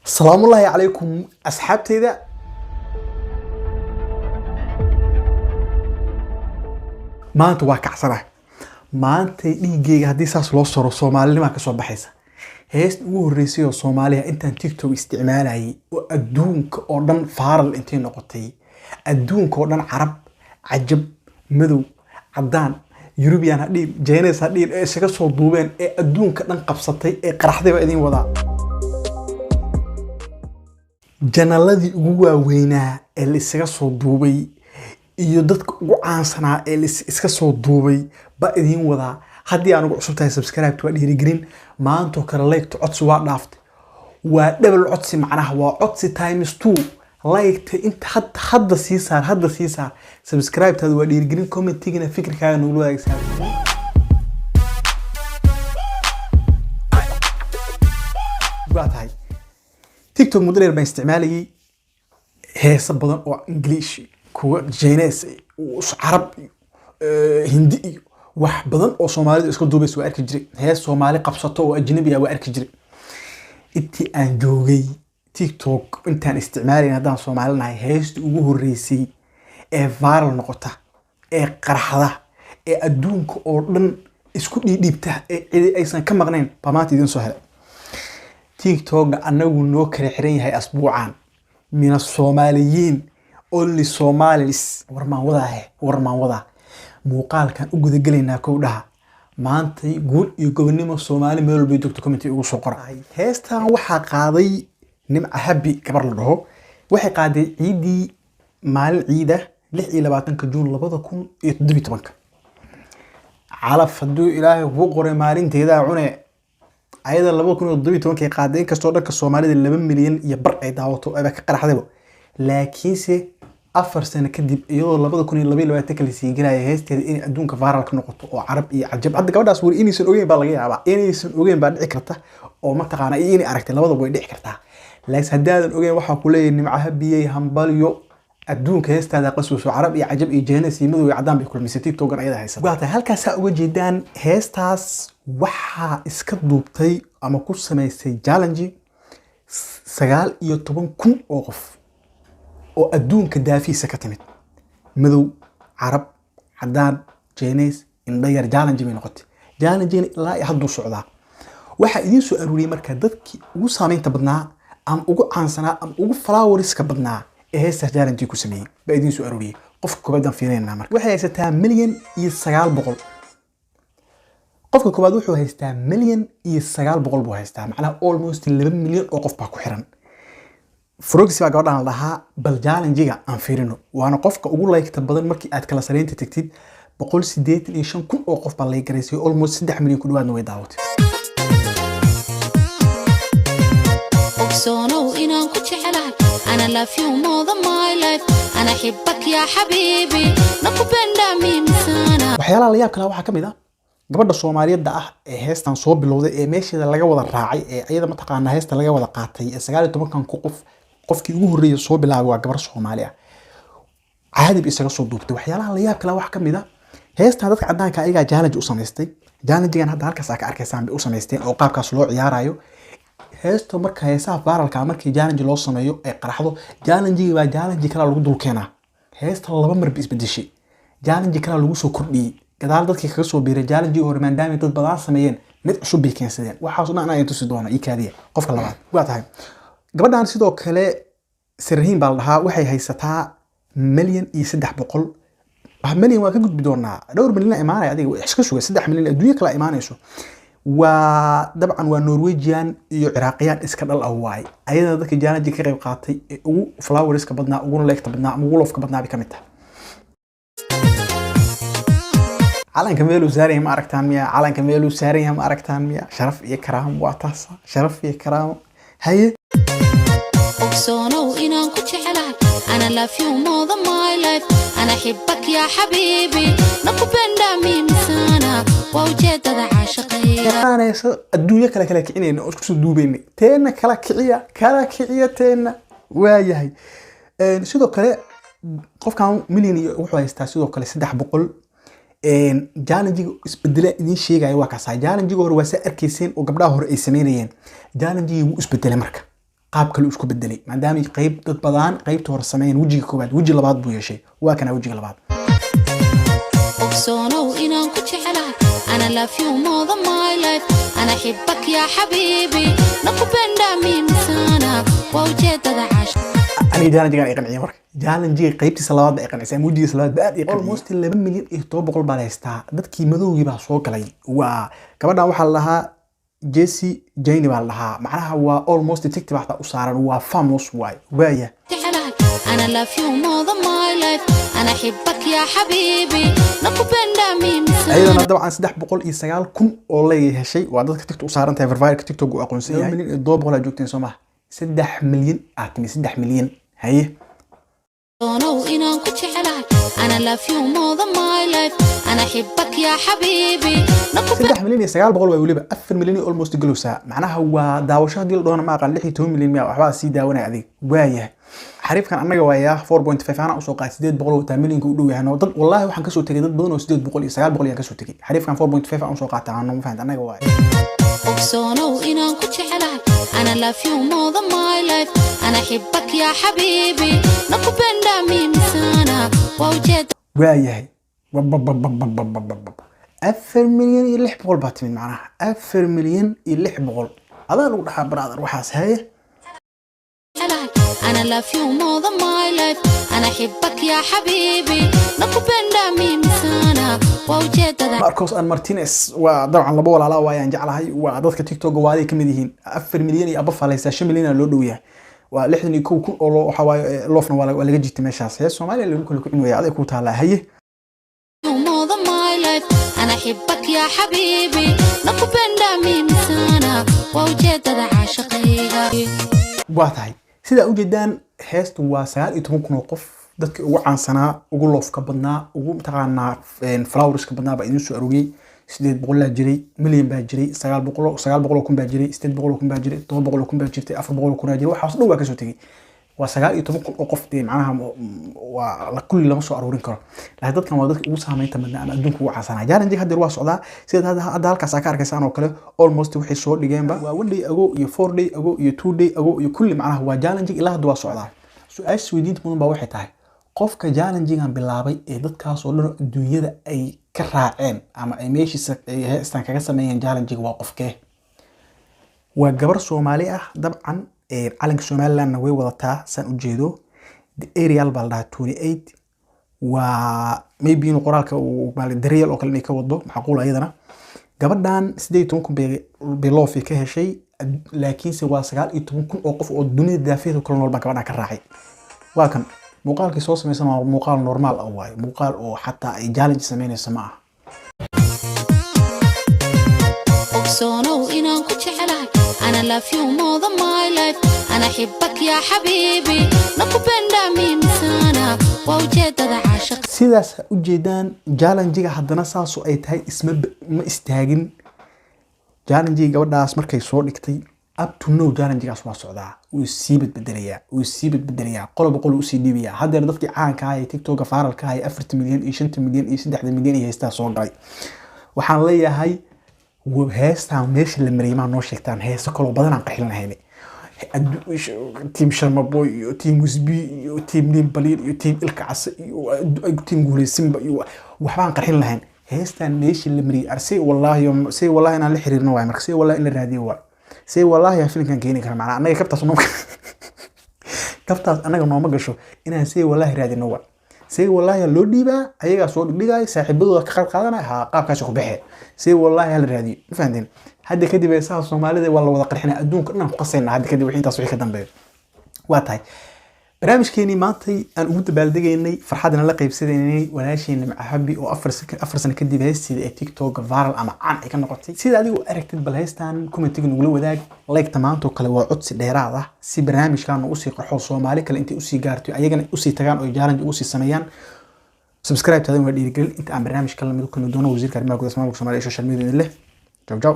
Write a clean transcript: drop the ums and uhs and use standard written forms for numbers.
السلام الله عليكم أصحابتي ذا ما أنت واقع صراحة ما أنت يجي هذه ساس لوصر الصومالي اللي ما كسر بحيسة هيست ورئيسي الصومالية أنت تيك توك استعمالها وأدونك أردن فارل أنت نقطي أدونك أردن عرب عجب مذو عدان يوروبيان هذي جينيس هذي إيش صوت دوبين أدونك نقب سطي قرحتي وإذين وضع janaaladii ugu waaweynaa ee la iskaga soo duubay iyo dadka ugu caansanaa ee la iska soo duubay ba idin wadaa haddii aan ugu cusub tahay subscribe waa dhiirigelin maanta kale like codsi waa dhaaftay waa double codsi macnaha waa codsi times 2 like inta hadda sii saar subscribe taada waa dhiirigelin commentigina fikirkaaga noo wadaagsan waa tahay TikTok موديل بين استعمالي هي صبّا أو إنجليزي كوا جينيس وعرب هندي واحد بدن أو صومالي إسكو دوبس وأرك جري هي صومالي قبصته وأجنبي وأرك جري إنتي أنجوجي تيك توك أنت استعمالي هذا صومالي هيست وهو الرئيسي فايرل نقطة قرحة أدونك أردن إسكو ديبته أيضا كم مغنين بماتي دين سهل تيك توك أنه نوكر حرينها أسبوعان من الصوماليين أولي صوماليس ورمان وضع موقال كان أقود قلينا كودها ما أنت يقول يقولني الصومالي ميلو بيدوك تكومنتي يقول سقرا هيستا وحا قاضي نمع حبي كبر له وحي قاضي عيدي مال عيدة لحي لباتنك جون لبضكم يتدبي تبنك على فدو إلهي وقري مالين تيدا عني ayada 2012 qaadeen kasto dhanka Soomaalida 2 milyan iyo bar ay daawato ay ka qaraxday laakiinse 4 sano kadib iyadoo 2022 kala sii galay heesteeda in adduunka viral ka noqoto oo carab iyo ajab hadda gabadhaas wari inaysan ogeyn baa laga yaabaa inaysan ogeyn baa dhici karta oo ma taqaana inay aragtay labadaba way dhici kartaa laakiin haddaadan ogeyn waxa ku leeyahay nimcaha biyay hambalyo adduunka heesteeda qasuuso carab iyo ajab iyo jeenis iyo madow iyo cadaan bay kulmisay TikTok ayada haysa waata halkaas uga jeedaan heestaas waxa iska duubtay ama ku sameysay challenge 19,000 oo qof oo adduunka daafiisa ka timid madow carab cadaan jeenis indhayar challenge bay noqotay challenge ilaa hadda socdaa waxa idin soo aruuriyay marka dadkii ugu saameynta badnaa ama ugu caansanaa ama ugu followerska badnaa ee heesta challenge ku sameeyay ba idin soo aruuriyay qofka koobaad fiirinayna marka waxay haysataa 1,900,000 qofka koobaad wuxuu haystaa 1,900,000 buu haystaa macnaha almost 2 milyan oo qof baa ku xiran Frogs baa gabadhan lahaa bal challenge-ga aan fiirino waana qofka ugu like-ta badan markii aad kala sareynta tagtid 185,000 oo qof baa like gareysay almost 3 milyan ku dhawaadna way daawatay أقصونه إن كنت حلال أنا لا في more than my life أنا أحبك يا حبيبي نقبل دمي مسانا waxyaalaha la yaab kale waxa kamid ah gabadha Soomaaliyeed ah ee heestan soo bilowday ee meesheeda laga wada raacay ee ayada ma taqaana heesta laga wada qaatay ee 19 qofkii ugu horeeyay soo bilaabay waa gabar Soomaali ah caadi bi isaga soo duubtay waxyaalaha la yaab kale waxa kamid ah heestan dadka cadaanka ayaga challenge u sameystay challenge-gan hadda halkaas ka arkaysaan bay u sameysteen oo qaabkaas loo ciyaarayo heesto marka heesaha viralka markii challenge loo sameeyo ee qaraxdo challenge-ga waa challenge kala lagu dul keenaa heesta laba mar bis bedeshay challenge kala lagu soo kordhiyay gadaal dadkii kaga soo biiray challenge hore maadaama dad badan sameeyeen mid cusub bay keensadeen waxaas oo aan tusi doona ikaadiya qofka labaad waa tahay gabadhan sidoo kale sirriin baa lahaa waxay haysataa 1,300,000 milyan waa ka gudbi doonaa dhowr milyan imaanay adiga iska sugay 3 milyan adduunyo kala imaanayso waa dabcan waa Norwegian iyo Iraqiyaan iska dhal ah waay ayada dadka challenge ka qayb qaatay ee ugu flowerska badnaa ugu leegta badnaa ugu lofka badnaa bi kamid tahay calanka meelu saarayay ma aragtaan miya calanka meelu saarayay ma aragtaan miya sharaf iyo karaam waa taas sharaf iyo karaam haye أقصونه إن كنت حلال أنا لا في more than my life أنا أحبك يا حبيبي نقبل دمي مسانا ووجد هذا عاشقي أنا الدنيا كلا كعينين أو شو دوبيني تينا كلا كعية تينا وياهي سيدو كلا قف كان مليون وحوي يستاسيدو كلا 300 challenge-ga isbedela idin sheegay waa ka saa challenge-ga hore waa sa arkayseen oo gabdhaha hore ay sameeyeen challenge-ga wuu isbedelay marka qaab kale isku bedelay maadaama qayb dad badan qaybta hore sameeyeen wajiga koobaad waji labaad buu yeeshay waa kana wajiga labaad ogsoonow inaan ku jecelahay ana love you more than my life ana xibbak yaa xabiibi nakupenda mimi sana waa ujeedada caasha ani challenge ay qanciyay marka challenge qaybtiisa labaad ay qancisay wajigiisa labaad baad ay almost 2 milyan iyo 700 baa haystaa dadkii madowgii baa soo galay waa gabadha waxa la lahaa Jessie Jane baa la lahaa macnaha waa almost TikTok baa u saaran waa famous waaya أنا love you more than my life أنا أحبك يا حبيبي nakupenda mimi sana أيضا طبعا 309,000 oo leeyahay shay waa dadka TikTok u saaran tahay verify TikTok u aqoonsan yahay milyan iyo 200 joogteen Soomaa 3 milyan aatimi 3 milyan haye ogsoonow inaan ku jecelahay أنا love you more than my life أنا أحبك يا حبيبي 3 milyan iyo 900 way waliba 4 milyan almost galowsaa macnaha waa daawasho hadii la doona ma aqaan 16 milyan miya waxba sii daawanay adig waayahay xariifkan anaga waaya 4.5 ana usoo qaad 800 milyanka u dhow yahay dad wallahi waxaan ka soo tagay dad badan oo 800 iyo 900 ka soo tagay xariifkan 4.5 aan soo qaataa aan ma fahanta anaga waaya ogsoonow inaan ku jecelahay أنا love you more than my life أنا أحبك يا حبيبي nakupenda mimi sana waa ujeedada waayahay 4 milyan iyo 600 baa timid macnaha 4 milyan iyo 600 adaa lagu dhaxaa brother waxaas haye أنا love you more than my life أنا أحبك يا حبيبي nakupenda mimi sana waa ujeedada Marcos and Martinez waa dabcan laba walaalo waayaan jeclahay waa dadka TikTok waaday kamid yihiin 4 milyan iyo abaf falaysa 5 milyan loo dhow yahay waa 61 oo loo waxa waaye loofna waa laga jitay meeshaas ee Soomaaliya lagu kala kicin weeyay aday ku taala haye more than my life أنا أحبك يا حبيبي nakupenda mimi sana waa ujeedada caashaqayga waa tahay sida u jeedaan heestu waa 19,000 qof dadkii ugu caansanaa ugu loofka badnaa ugu taqaanaa flowerska badnaa baa idin soo arugay 800 la jiray milyan baa jiray 900 kun baa jiray 800 kun baa jiray 700 kun baa jirtay 400 kun baa jiray waxaas dhow waa ka soo tagay waa 19,000 oo qof dee macnaha waa la kulli lama soo aruurin karo laakiin dadkan waa dadka ugu saameynta badnaa ama adduunka ugu caansanaa challenge hadda waa socdaa sida hadda halkaas ka arkaysaan oo kale almost waxay soo dhigeenba waa 1 day ago iyo 4 day ago iyo 2 day ago iyo kulli macnaha waa challenge ilaa hadda waa socdaa su'aasha weydiinta mudan baa waxay tahay qofka challenge-gan bilaabay ee dadkaas oo dhan adduunyada ay ka raaceen ama ay meeshiisa ay heestan kaga sameeyeen challenge-ga waa qofkee waa gabar Soomaali ah dabcan calanka Somaliland way wadataa san u jeedo the aerial balda 28 waa maybe inuu qoraalka uu Daryeel oo kale inay ka wado macquul ayadana gabadhan 18,000 biloofi ka heshay laakiinse waa 19,000 oo qof oo dunida daafiyada kala nool baa gabadhan ka raacay waa kan muuqaalkii soo sameeysan waa muuqaal normal ah waay muuqaal oo xataa ay challenge sameynayso ma aha ogsoonow inaan ku jecelahay أنا love you more than my life أنا أحبك يا حبيبي nakupenda mimi sana waa ujeedada caashaq sidaas u jeedaan challenge-ga haddana saasoo ay tahay ma istaagin challenge-ga gabadhaas markay soo dhigtay up to now challenge-gaas waa socdaa uu sii bedbedelayaa qolob qol uu sii dhiibaya hadda dadkii caanka ah ee TikTok faaralka ah 4 milyan iyo 5 milyan iyo 3 milyan iyo heestaa soo galay waxaan leeyahay heestaan meesha la mariyay ma noo sheegtaan heeso kale badan aan qaxin lahayn team Sharma Boy iyo team Usbi iyo team Nim Balir iyo team Ilkaas iyo team Guulaysimba iyo waxbaan qaxin lahayn heestaan meesha la mariyay arsay wallahi inaan la xiriirno waay marka wallahi in la raadiyo waa wallahi filimkan keenin kara macna anaga kabtaas anaga nooma gasho inaan wallahi raadino waa wallahi loo dhiibaa ayaga soo dhigay saaxiibadooda ka qayb qaadanay qaabkaas ku baxay wallahi hal raadiyo ma fahanteen hadda kadib ay Soomaalida waa la wada qarxinaa adduunka inaan ku qasayna hadda kadib wixii intaas wixii ka dambeeyo waa tahay barnaamijkeeni maantay aan ugu dabaaldegaynay farxadana la qaybsadaynay walaasheena Macahabi oo 4 sano kadib heestii ee TikTok viral ama caan ay ka noqotay sida adigu aragtid bal heestan comment-iga nugula wadaag like tamaanto kale waa codsi dheeraad ah si barnaamijkan uu sii qarxo Soomaali kale intii u sii gaarto ayagana u sii tagaan oo challenge u sii sameeyaan subscribe tadan waa dhiirigelin inta aan barnaamij kale mid ku doono wasiirka arrimaha gudaha Soomaaliya social media leh ciao